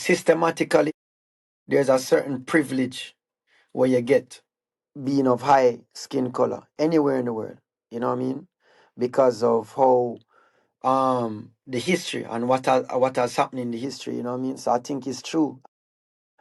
systematically there's a certain privilege where you get being of high skin color anywhere in the world. You know what I mean? Because of how the history and what has happened in the history. You know what I mean? So I think it's true.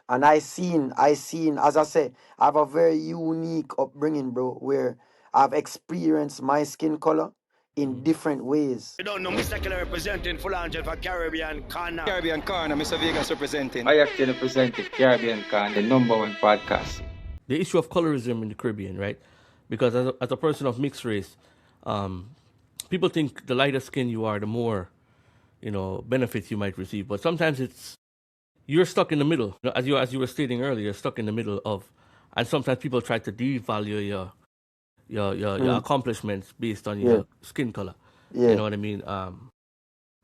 And I seen, as I say, I have a very unique upbringing, bro, where I've experienced my skin color in different ways. You don't know, Mr. Killer representing Full Angel for Caribbean Corna. Caribbean Corna, Mr. Vegas representing. I actually presented Caribbean Corna, the #1 podcast. The issue of colorism in the Caribbean, right? Because as a person of mixed race, people think the lighter skin you are, the more, benefits you might receive. But sometimes you're stuck in the middle. As you were stating earlier, you're stuck in the middle of, and sometimes people try to devalue your accomplishments based on your skin color. Yeah. You know what I mean?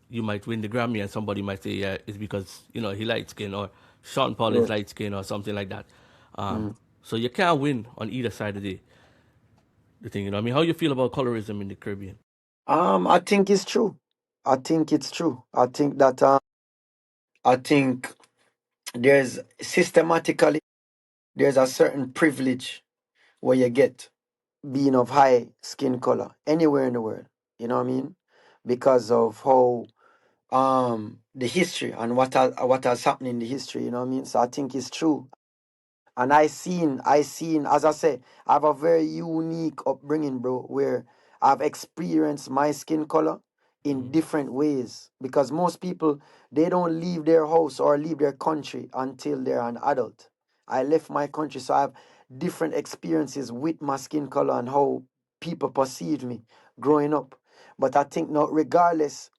You might win the Grammy and somebody might say, yeah, it's because, he light skin, or Sean Paul is light skin, or something like that. So you can't win on either side of the thing, you know what I mean? How you feel about colorism in the Caribbean? I think it's true. I think it's true. I think that I think there's systematically there's a certain privilege where you get being of high skin color anywhere in the world. You know what I mean? Because of how the history and what has happened in the history. You know what I mean? So I think it's true. And I seen, as I say, I have a very unique upbringing, bro, where I've experienced my skin color in different ways. Because most people, they don't leave their house or leave their country until they're an adult. I left my country, so I have different experiences with my skin color and how people perceive me growing up. But I think now, regardless,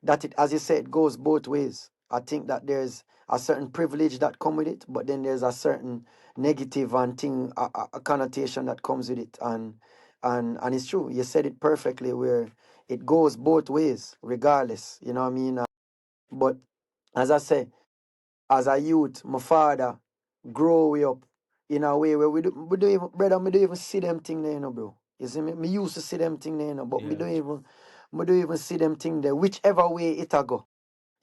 that it, as you said, goes both ways. I think that there's a certain privilege that come with it, but then there's a certain negative and thing, a connotation that comes with it, and it's true. You said it perfectly, where it goes both ways, regardless. You know what I mean? But as I say, as a youth, my father grow we up in a way where we don't even, brother, me don't even see them thing there, bro. You see me? Me used to see them thing there, but me don't even see them thing there. Whichever way it a go,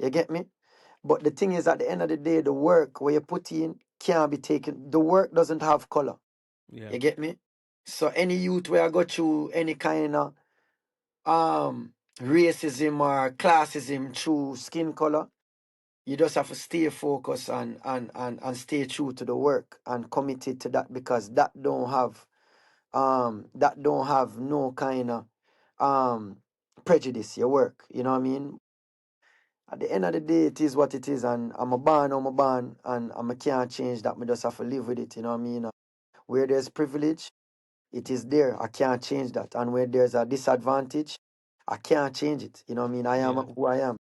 you get me? But the thing is, at the end of the day, the work where you put in can't be taken. The work doesn't have color. Yeah. You get me? So any youth where I go through any kind of racism or classism through skin color, you just have to stay focused and stay true to the work and committed to that, because that don't have no kind of prejudice, your work. You know what I mean? At the end of the day, it is what it is, and I'm a born, and I can't change that. I just have to live with it, you know what I mean? Where there's privilege, it is there. I can't change that. And where there's a disadvantage, I can't change it. You know what I mean? I am who I am.